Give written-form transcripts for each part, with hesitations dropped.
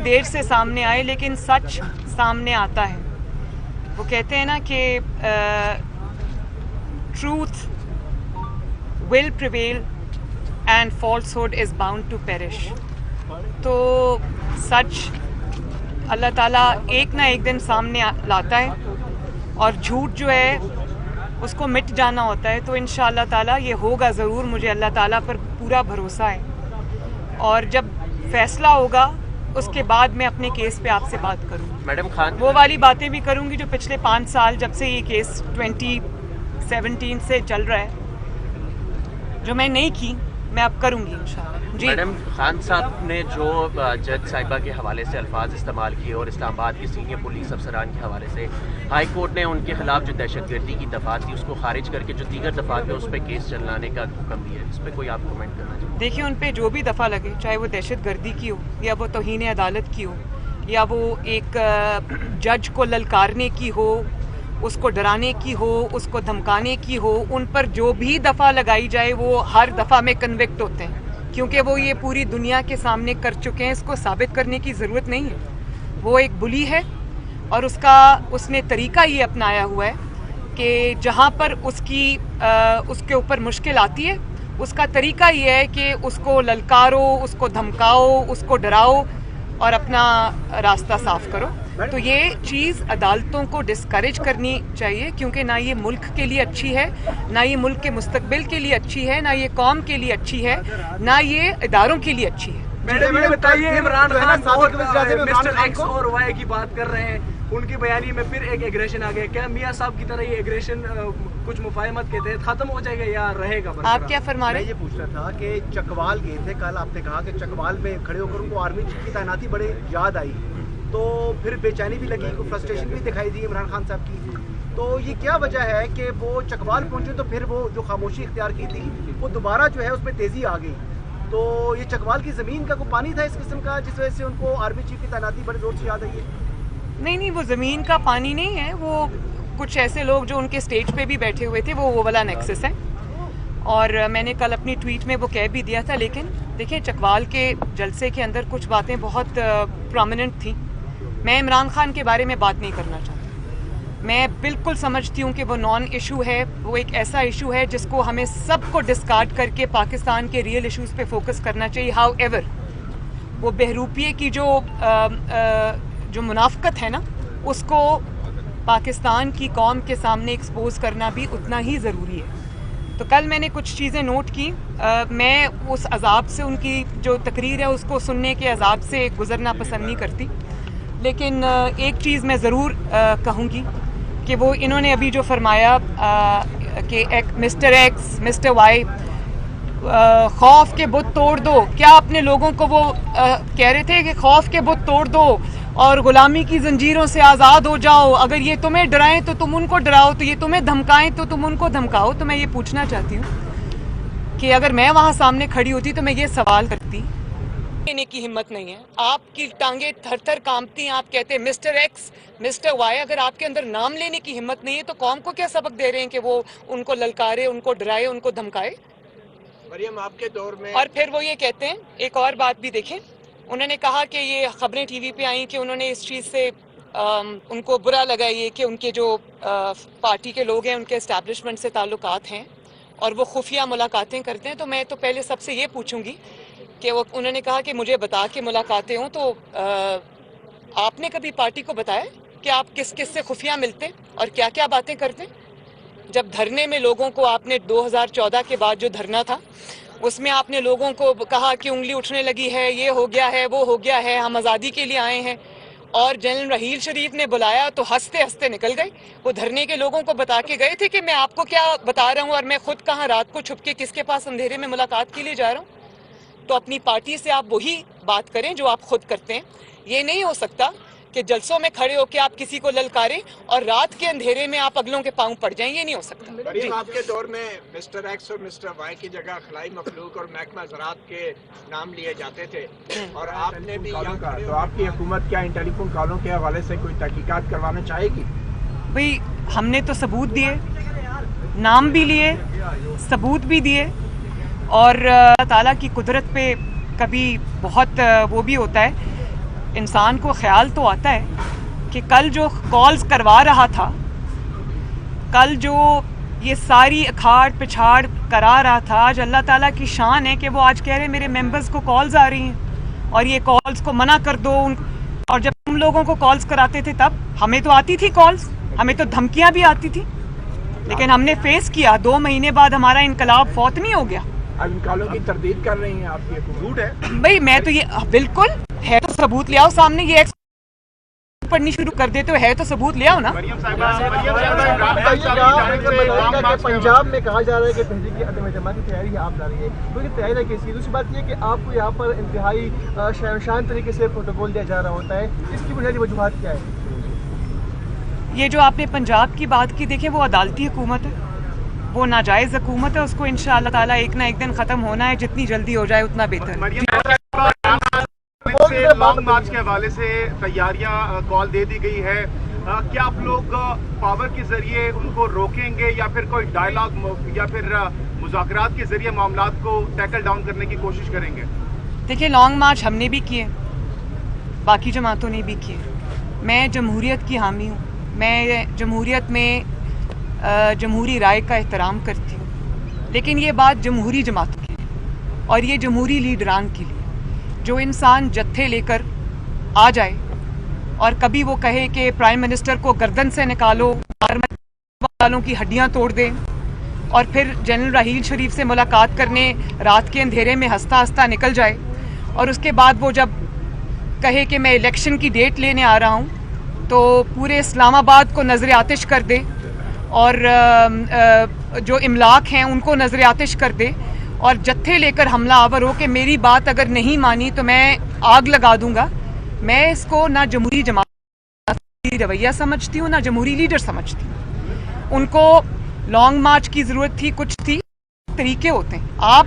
دیر سے سامنے آئے لیکن سچ سامنے آتا ہے. وہ کہتے ہیں نا کہ truth will prevail and falsehood is bound to perish. تو سچ اللہ تعالیٰ ایک نہ ایک دن سامنے لاتا ہے اور جھوٹ جو ہے اس کو مٹ جانا ہوتا ہے. تو انشاءاللہ تعالیٰ یہ ہوگا ضرور. مجھے اللہ تعالیٰ پر پورا بھروسہ ہے اور جب فیصلہ ہوگا اس کے بعد میں اپنے کیس پہ آپ سے بات کروں. میڈم خان وہ والی باتیں بھی کروں گی جو پچھلے 5 سال جب سے یہ کیس 2017 سے چل رہا ہے جو میں نہیں کی میں اب کروں گی انشاءاللہ. جی میڈم خان صاحب نے جو جج صاحبہ کے حوالے سے الفاظ استعمال کیے اور اسلام آباد کے سینئر پولیس افسران کے حوالے سے ہائی کورٹ نے ان کے خلاف جو دہشت گردی کی دفعہ تھی اس کو خارج کر کے جو دیگر دفعات میں اس پہ کیس چلانے کا حکم دیا ہے, اس پہ کوئی آپ کمنٹ کرنا چاہیے؟ دیکھیے ان پہ جو بھی دفعہ لگے چاہے وہ دہشت گردی کی ہو یا وہ توہین عدالت کی ہو یا وہ ایک جج کو للکارنے کی ہو, اس کو ڈرانے کی ہو, اس کو دھمکانے کی ہو, ان پر جو بھی دفعہ لگائی جائے وہ ہر دفعہ میں کنوکٹ ہوتے ہیں کیونکہ وہ یہ پوری دنیا کے سامنے کر چکے ہیں. اس کو ثابت کرنے کی ضرورت نہیں ہے. وہ ایک بلی ہے اور اس نے طریقہ یہ اپنایا ہوا ہے کہ جہاں پر اس کے اوپر مشکل آتی ہے اس کا طریقہ یہ ہے کہ اس کو للکارو, اس کو دھمکاؤ, اس کو ڈراؤ اور اپنا راستہ صاف کرو. تو یہ چیز عدالتوں کو ڈسکریج کرنی چاہیے کیونکہ نہ یہ ملک کے لیے اچھی ہے, نہ یہ ملک کے مستقبل کے لیے اچھی ہے, نہ یہ قوم کے لیے اچھی ہے, نہ یہ اداروں کے لیے اچھی ہے. میڈم یہ بتائیے عمران خان اور مسٹر ایکس اور وائی کی بات کر رہے ہیں, ان کی بیانی میں پھر ایک ایگریشن آ گیا. کیا میاں صاحب کی طرح یہ ایگریشن کچھ مفاہمت کے تحت ختم ہو جائے گا یا رہے گا؟ آپ کیا فرما رہے ہیں؟ میں یہ پوچھ رہا تھا کہ چکوال گئے تھے کل, آپ نے کہا کہ چکوال میں کھڑے ہو کر ان کو آرمی چیف کی تعیناتی بڑے یاد آئی, تو پھر بے چینی بھی لگی, کوئی فرسٹریشن بھی دکھائی دی عمران خان صاحب کی. تو یہ کیا وجہ ہے کہ وہ چکوال پہنچے تو پھر وہ جو خاموشی اختیار کی تھی وہ دوبارہ جو ہے اس میں تیزی آ گئی؟ تو یہ چکوال کی زمین کا کوئی پانی تھا اس قسم کا جس وجہ سے ان کو آرمی چیف کی تعیناتی بڑے زور سے یاد آئی ہے؟ نہیں, وہ زمین کا پانی نہیں ہے. وہ کچھ ایسے لوگ جو ان کے اسٹیج پہ بھی بیٹھے ہوئے تھے وہ والا نیکسس ہے. اور میں نے کل اپنی ٹویٹ میں وہ کہہ بھی دیا تھا. لیکن دیکھیں چکوال کے جلسے کے اندر کچھ باتیں بہت پرومیننٹ تھیں. میں عمران خان کے بارے میں بات نہیں کرنا چاہتا. میں بالکل سمجھتی ہوں کہ وہ نان ایشو ہے, وہ ایک ایسا ایشو ہے جس کو ہمیں سب کو ڈسکارڈ کر کے پاکستان کے ریئل ایشوز پہ فوکس کرنا چاہیے. ہاؤ ایور وہ بہروپیے کی جو منافقت ہے نا اس کو پاکستان کی قوم کے سامنے ایکسپوز کرنا بھی اتنا ہی ضروری ہے. تو کل میں نے کچھ چیزیں نوٹ کی. میں اس عذاب سے, ان کی جو تقریر ہے اس کو سننے کے عذاب سے گزرنا پسند نہیں کرتی. لیکن ایک چیز میں ضرور کہوں گی کہ وہ انہوں نے ابھی جو فرمایا کہ مسٹر ایکس مسٹر وائی خوف کے بت توڑ دو. کیا اپنے لوگوں کو وہ کہہ رہے تھے کہ خوف کے بت توڑ دو اور غلامی کی زنجیروں سے آزاد ہو جاؤ؟ اگر یہ تمہیں ڈرائیں تو تم ان کو ڈراؤ, تو یہ تمہیں دھمکائیں تو تم ان کو دھمکاؤ. تو میں یہ پوچھنا چاہتی ہوں کہ اگر میں وہاں سامنے کھڑی ہوتی تو میں یہ سوال کرتی. لینے کی ہمت نہیں ہے, آپ کی ٹانگیں تھر تھر کانپتی ہیں. آپ کہتے ہیں مسٹر ایکس مسٹر وائی. اگر آپ کے اندر نام لینے کی ہمت نہیں ہے تو قوم کو کیا سبق دے رہے ہیں کہ وہ ان کو للکارے, ان کو ڈرائے, ان کو دھمکائے؟ مریم آپ کے دور میں. اور پھر وہ یہ کہتے ہیں, ایک اور بات بھی دیکھیں, انہوں نے کہا کہ یہ خبریں ٹی وی پہ آئیں کہ انہوں نے اس چیز سے ان کو برا لگا یہ کہ ان کے جو پارٹی کے لوگ ہیں ان کے اسٹیبلشمنٹ سے تعلقات ہیں اور وہ خفیہ ملاقاتیں کرتے ہیں. تو میں تو پہلے سب سے یہ پوچھوں گی کہ انہوں نے کہا کہ مجھے بتا کے ملاقاتیں ہوں, تو آپ نے کبھی پارٹی کو بتایا کہ آپ کس کس سے خفیہ ملتے اور کیا کیا باتیں کرتے؟ جب دھرنے میں لوگوں کو آپ نے 2014 کے بعد جو دھرنا تھا اس میں آپ نے لوگوں کو کہا کہ انگلی اٹھنے لگی ہے, یہ ہو گیا ہے, وہ ہو گیا ہے, ہم آزادی کے لیے آئے ہیں, اور جنرل رحیل شریف نے بلایا تو ہنستے ہنستے نکل گئے. وہ دھرنے کے لوگوں کو بتا کے گئے تھے کہ میں آپ کو کیا بتا رہا ہوں اور میں خود کہاں رات کو چھپ کے کس کے پاس اندھیرے میں ملاقات کے لیے جا رہا ہوں. تو اپنی پارٹی سے آپ وہی بات کریں جو آپ خود کرتے ہیں. یہ نہیں ہو سکتا کہ جلسوں میں کھڑے ہو کے آپ کسی کو للکاریں اور رات کے اندھیرے میں آپ اگلوں کے پاؤں پڑ جائیں. یہ نہیں ہو سکتا. مریم آپ کے دور میں مسٹر ایکس اور مسٹر وائی کی جگہ خلائی مخلوق اور محکمہ زراعت کے نام لیے جاتے تھے, اور آپ نے بھی تو آپ کی حکومت کیا انٹیلی فون کالوں کے حوالے سے کوئی تحقیقات کروانا چاہے گی؟ بھئی ہم نے تو ثبوت دیے, نام بھی لیے, ثبوت بھی دیے, اور اللہ تعالیٰ کی قدرت پہ کبھی بہت وہ بھی ہوتا ہے. इंसान को ख्याल तो आता है कि कल जो कॉल्स करवा रहा था, कल जो ये सारी अखाड़ पिछाड़ करा रहा था, आज अल्लाह ताला की शान है कि वो आज कह रहे हैं मेरे मेंबर्स को कॉल्स आ रही हैं और ये कॉल्स को मना कर दो। और जब हम लोगों को कॉल्स कराते थे तब हमें तो आती थी कॉल्स, हमें तो धमकियां भी आती थी, लेकिन हमने फेस किया। 2 महीने बाद हमारा इनकलाब फौत नहीं हो गया। अब इन कॉलों की तरदीद कर रही हैं आपकी हुकूमत है भाई मैं तो ये बिल्कुल है, तो सबूत ले आओ सामने। ये पढ़नी शुरू कर देते हो, है तो सबूत ले आओ ना। पंजाब में कहा जा रहा है कि तहरीक अदम एतमाद की तैयारी है आप ला रही है, क्योंकि तैयारी कैसी है। दूसरी बात ये कि आपको यहाँ पर इंतहाई शहनशान तरीके से प्रोटोकॉल दिया जा रहा होता है, इसकी बुनियादी वजूहात क्या है? ये जो आपने पंजाब की बात की, देखें वो अदालती हुकूमत है, वो नाजायज़ हुकूमत है, उसको इंशाअल्लाह ताला एक ना एक दिन ख़त्म होना है। जितनी जल्दी हो जाए उतना बेहतर। लॉन्ग मार्च के हवाले से तैयारियां कॉल दे दी गई है, क्या आप लोग पावर के जरिए उनको रोकेंगे या फिर कोई डायलॉग या फिर मुज़ाकरात के जरिए मामलात को टैकल डाउन करने की कोशिश करेंगे? देखिए लॉन्ग मार्च हमने भी किए, बाकी जमातों ने भी किए। मैं जमहूरियत की हामी हूँ, मैं जमहूरियत में जमहूरी राय का एहतराम करती हूँ, लेकिन ये बात जमहूरी जमातों की और ये जमहूरी लीडरान के लिए। जो इंसान जत्थे लेकर आ जाए और कभी वो कहे कि प्राइम मिनिस्टर को गर्दन से निकालो, वालों की हड्डियां तोड़ दे, और फिर जनरल राहील शरीफ से मुलाकात करने रात के अंधेरे में हंसता हंसता निकल जाए, और उसके बाद वो जब कहे कि मैं इलेक्शन की डेट लेने आ रहा हूँ तो पूरे इस्लामाबाद को नजर आतिश कर दे और जो इमलाक हैं उनको नजर आतिश कर दे और जत्थे लेकर हमला आवर हो कि मेरी बात अगर नहीं मानी तो मैं आग लगा दूंगा। मैं इसको ना जमहूरी जमात रवैया समझती हूँ, ना जमहूरी लीडर समझती हूँ। उनको लॉन्ग मार्च की ज़रूरत थी, कुछ थी, तरीके होते हैं, आप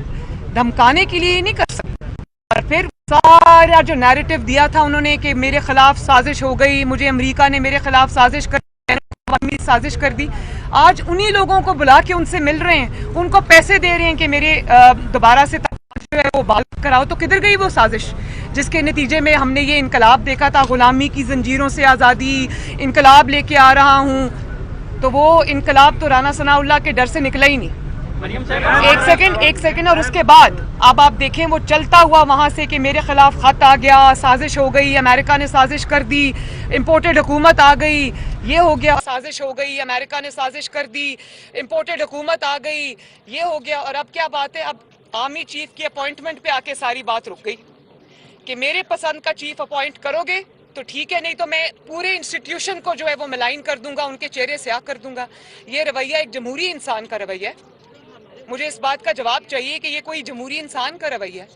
धमकाने के लिए नहीं कर सकते। और फिर सारा जो नैरेटिव दिया था उन्होंने कि मेरे खिलाफ साजिश हो गई, मुझे अमेरिका ने मेरे खिलाफ साजिश कर दी। आज उन्हीं लोगों को बुला के उनसे मिल रहे हैं, उनको पैसे दे रहे हैं कि मेरे दोबारा से जो है वो बहाल कराओ। तो किधर गई वो साजिश जिसके नतीजे में हमने ये इनकलाब देखा था, गुलामी की जंजीरों से आज़ादी, इनकलाब लेके आ रहा हूँ। तो वो इनकलाब तो राना सनाउल्लाह के डर से निकला ही नहीं। एक सेकंड और उसके बाद अब आप देखें वो चलता हुआ वहां से कि मेरे खिलाफ खत आ गया, साजिश हो गई, अमेरिका ने साजिश कर दी, इंपोर्टेड हुकूमत आ गई, ये हो गया, साजिश हो गई, अमेरिका ने साजिश कर दी, इंपोर्टेड हुकूमत आ गई, ये हो गया। और अब क्या बात है, अब आर्मी चीफ की अपॉइंटमेंट पे आके सारी बात रुक गई कि मेरे पसंद का चीफ अपॉइंट करोगे तो ठीक है, नहीं तो मैं पूरे इंस्टीट्यूशन को जो है वो मिलाइन कर दूंगा, उनके चेहरे स्याह कर दूंगा। ये रवैया एक जमहूरी इंसान का रवैया है। मुझे इस बात का जवाब चाहिए कि ये कोई जमहूरी इंसान का रवैया है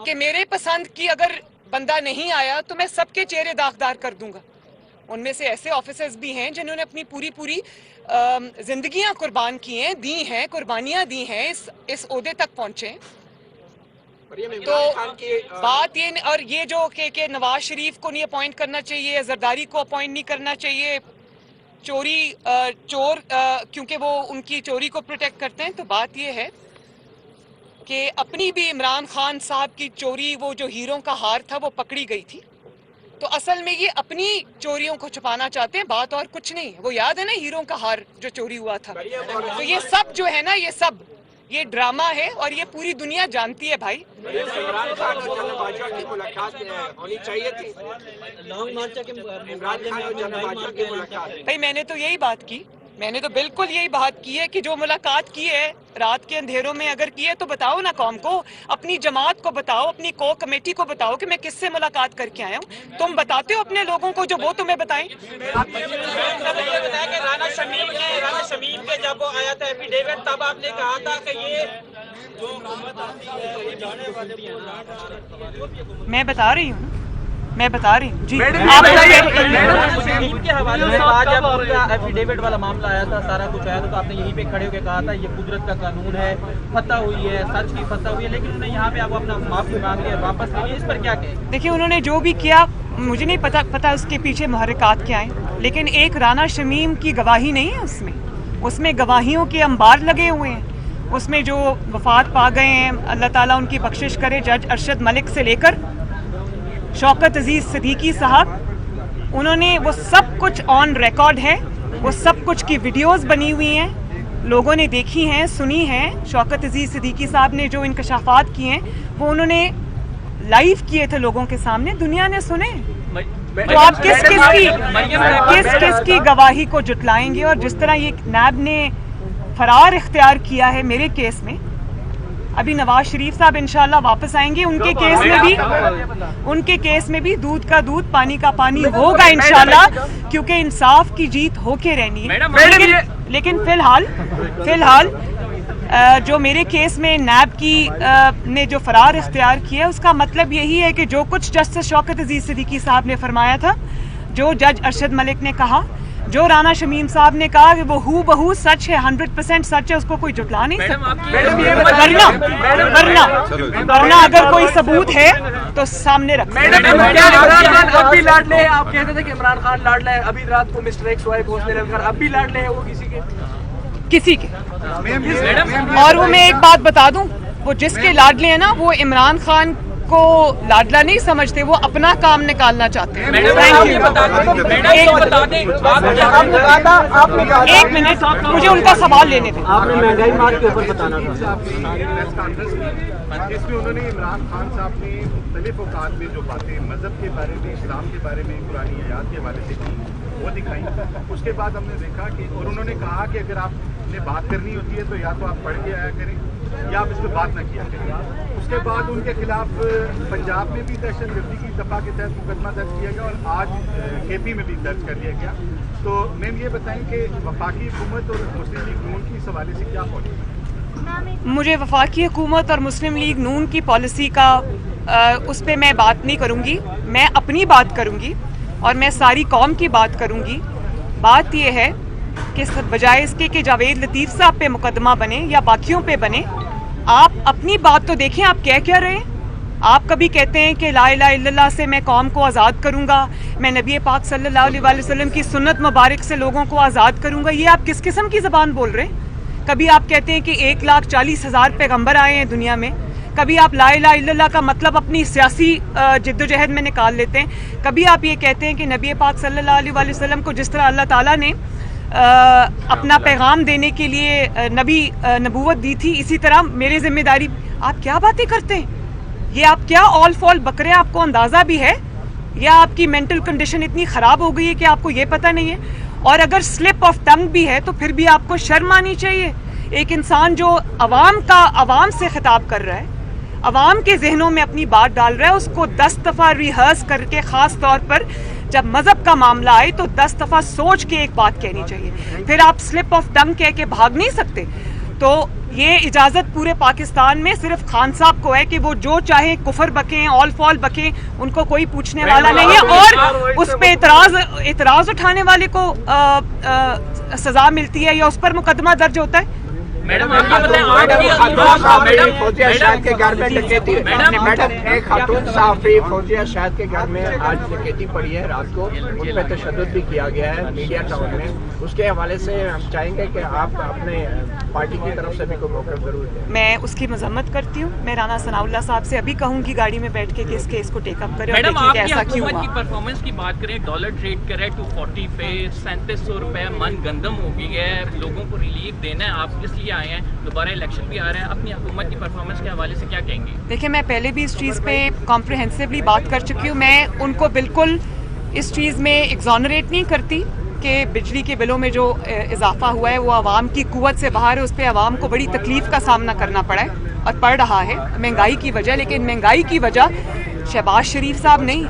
कि मेरे पसंद की अगर बंदा नहीं आया तो मैं सबके चेहरे दागदार कर दूंगा। उनमें से ऐसे ऑफिसर्स भी हैं जिन्होंने अपनी पूरी जिंदगियां कुर्बान की हैं, दी हैं, कुर्बानियां दी हैं, इस ओहदे तक पहुंचे। तो बात ये, और ये जो कि नवाज शरीफ को नहीं अपॉइंट करना चाहिए, जरदारी को अपॉइंट नहीं करना चाहिए, चोर क्योंकि वो उनकी चोरी को प्रोटेक्ट करते हैं। तो बात ये है कि अपनी भी इमरान खान साहब की चोरी, वो जो हीरों का हार था वो पकड़ी गई थी, तो असल में ये अपनी चोरियों को छुपाना चाहते हैं, बात और कुछ नहीं। वो याद है ना हीरों का हार जो चोरी हुआ था। तो ये सब जो है ना, ये सब ये ड्रामा है और ये पूरी दुनिया जानती है भाई। इमरान खान और जनरल बाजवा की मुलाकात होनी चाहिए थी। लॉन्ग मार्च के इमरान खान और जनरल बाजवा की मुलाकात, भाई मैंने तो यही बात की, मैंने तो बिल्कुल यही बात की है कि जो मुलाकात की है रात के अंधेरों में अगर की है तो बताओ ना कौम को, अपनी जमात को बताओ, अपनी को कमेटी को बताओ कि मैं किससे मुलाकात करके आया हूँ। तुम बताते हो अपने लोगों को जो वो तुम्हें बताएं। राना शमीम के जब वो आया था एफिडेविट, तब आपने कहा था कि ये मैं बता रही हूँ जी। आप शमीम के हवाले से आज जब आपका एफिडेविट वाला मामला आया था, सारा कुछ आया था, तो आपने यहीं पे खड़े होकर कहा था ये कुदरत का कानून है, फतह हुई है, सच की फतह हुई है, लेकिन उन्होंने यहाँ पे आपको अपना माफी मांग लिया, वापस ले लिया, इस पर क्या कहें? देखिए उन्होंने जो भी किया मुझे नहीं पता उसके पीछे मुहर्रिकात क्या हैं, लेकिन एक राना शमीम की गवाही नहीं है उसमें गवाहियों के अंबार लगे हुए हैं। उसमें जो वफात पा गए हैं, अल्लाह ताला उनकी बख्शिश करे, जज अरशद मलिक से लेकर शौकत अजीज सिद्दीकी साहब, उन्होंने वो सब कुछ ऑन रिकॉर्ड है, वो सब कुछ की वीडियोस बनी हुई हैं, लोगों ने देखी हैं, सुनी हैं। शौकत अजीज सिद्दीकी साहब ने जो इंकशाफात किए हैं वो उन्होंने लाइव किए थे लोगों के सामने, दुनिया ने सुने। तो आप किस की गवाही को जुटलाएंगे? और जिस तरह ये नैब ने फरार इख्तियार किया है मेरे केस में, अभी नवाज शरीफ साहब इंशाल्लाह वापस आएंगे, उनके केस में भी दूध का दूध पानी का पानी होगा इंशाल्लाह, क्योंकि इंसाफ की जीत होके रहनी है। लेकिन फिलहाल जो मेरे केस में नैब की ने जो फरार इख्तियार किया है, उसका मतलब यही है कि जो कुछ जस्टिस शौकत अजीज सिद्दीकी साहब ने फरमाया था, जो जज अरशद मलिक ने कहा, जो राना शमीम साहब ने कहा कि वो हू बहू सच है, 100% सच है, उसको कोई जुटला नहीं सकता। वरना अगर कोई सबूत है तो सामने रखो। अब भी लाडले हैं, आप कहते थे कि इमरान खान लाडला है, अभी रात को मिस्टर एक्स वाई पहुंचने लगकर अब भी लाडले हैं वो किसी के। और वो मैं एक बात बता दूं, वो जिसके लाडले हैं ना, वो इमरान खान को लाडला नहीं समझते, वो अपना काम निकालना चाहते हैं। एक मिनट, मुझे उनका सवाल लेने दें। आपने महंगाई मार के ऊपर बताना था। इसमें उन्होंने इमरान खान साहब ने मुख्तलिफ औकात में जो बातें मजहब के बारे में, इस्लाम के बारे में, कुरानी आयात के हवाले से की, वो दिखाई। उसके बाद हमने देखा कि, और उन्होंने कहा कि अगर आपने बात करनी होती है तो या तो आप पढ़ के आया करें या आप इस पर बात न किया करें। उसके बाद उनके खिलाफ पंजाब में भी दहशतगर्दी की दफा के तहत मुकदमा दर्ज किया गया और आज KP में भी दर्ज कर लिया गया। तो मैम ये बताएं कि वफाकी हुकूमत और मुस्लिम लीग नून की इस हवाले से क्या पॉलिसी? मुझे वफाकी हुकूमत और मुस्लिम लीग नून की पॉलिसी का उस पर मैं बात नहीं करूँगी, मैं अपनी बात करूँगी और मैं सारी कौम की बात करूँगी। बात यह है कि बजाय इसके कि जावेद लतीफ़ साहब पे मुकदमा बने या बाकियों पे बने, आप अपनी बात तो देखें, आप क्या रहे हैं। आप कभी कहते हैं कि ला इलाहा इल्लल्लाह से मैं कौम को आज़ाद करूँगा, मैं नबी पाक सल्लल्लाहु अलैहि वसल्लम की सुन्नत मुबारक से लोगों को आज़ाद करूँगा। ये आप किस किस्म की ज़बान बोल रहे हैं? कभी आप कहते हैं कि 1,40,000 पैगम्बर आए हैं दुनिया में, कभी आप ला इलाहा इल्लल्लाह का मतलब अपनी सियासी जिद्दोजहद में निकाल लेते हैं, कभी आप ये कहते हैं कि नबी पाक सल्लल्लाहु अलैहि वसल्लम को जिस तरह अल्लाह ताला ने अपना पैगाम देने के लिए नबूवत दी थी, इसी तरह मेरी जिम्मेदारी। आप क्या बातें करते हैं? ये आप क्या ऑल फॉल बकरे, आपको अंदाज़ा भी है या आपकी मेंटल कंडीशन इतनी ख़राब हो गई है कि आपको ये पता नहीं है? और अगर स्लिप ऑफ टंग भी है तो फिर भी आपको शर्म आनी चाहिए। एक इंसान जो अवाम से खिताब कर रहा है, अवाम के जहनों में अपनी बात डाल रहा है, उसको 10 दफ़ा रिहर्स करके, ख़ास तौर पर जब मज़हब का मामला आए तो 10 दफ़ा सोच के एक बात कहनी चाहिए। फिर आप स्लिप ऑफ टंग कह के भाग नहीं सकते। तो ये इजाज़त पूरे पाकिस्तान में सिर्फ खान साहब को है कि वो जो चाहे कुफर बकें, ऑल फॉल बकें, उनको कोई पूछने वाला नहीं है। और उस पर इतराज़ उठाने वाले को सज़ा मिलती है या उस पर मुकदमा दर्ज होता है। मैडम एक खातून सहाफ़ी फौजिया शाहिद के घर में आज डकैती पड़ी है रात को, उन पर तशद्दुद भी किया गया है मीडिया टाउन में। उसके हवाले से हम चाहेंगे कि आप अपने पार्टी की तरफ से भी कोई मौक़िफ़ जरूर दें। मैं उसकी मजम्मत करती हूँ। मैं राना सनाउल्लाह साहब से अभी कहूँगी गाड़ी में बैठ के कि इस केस को टेकअप करें और देखिए कि ऐसा क्यों हुआ। की परफॉर्मेंस की बात करें, डॉलर ट्रेड कर रहे 240 पे, 3700 रुपये मन गंदम हो गई है, लोगों को रिलीफ देना है, आप इसलिए आए हैं, दोबारा इलेक्शन भी आ रहे हैं, अपनी हुकूमत की परफॉर्मेंस के हवाले से क्या कहेंगे? देखिए, मैं पहले भी इस चीज़ पे कॉम्प्रिहेंसिवली बात कर चुकी हूँ। मैं उनको बिल्कुल इस चीज़ में एग्जॉनरेट नहीं करती कि बिजली के बिलों में जो इजाफा हुआ है वो आवाम की कुव्वत से बाहर है, उस पर आवाम को बड़ी तकलीफ़ का सामना करना पड़ा है और पड़ रहा है महंगाई की वजह। लेकिन महंगाई की वजह शहबाज शरीफ साहब नहीं,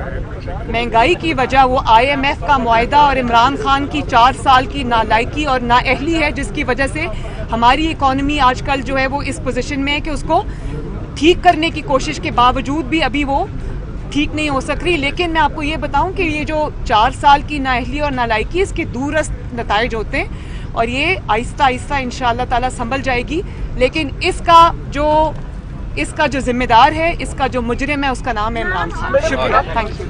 महंगाई की वजह वो IMF का मुआहदा और इमरान खान की 4 साल की नालायकी और नाअहली है, जिसकी वजह से हमारी इकॉनमी आजकल जो है वो इस पोजीशन में है कि उसको ठीक करने की कोशिश के बावजूद भी अभी वो ठीक नहीं हो सक रही। लेकिन मैं आपको ये बताऊं कि ये जो 4 साल की नाअहली और नालायकी, इसके दूरस्त नताइज होते हैं और ये आहिस्ता आहिस्ता इंशाअल्लाह ताला संभल जाएगी। लेकिन इसका जो जिम्मेदार है, इसका जो मुजरिम है, उसका नाम है इमरान खान। शुक्रिया, थैंक यू।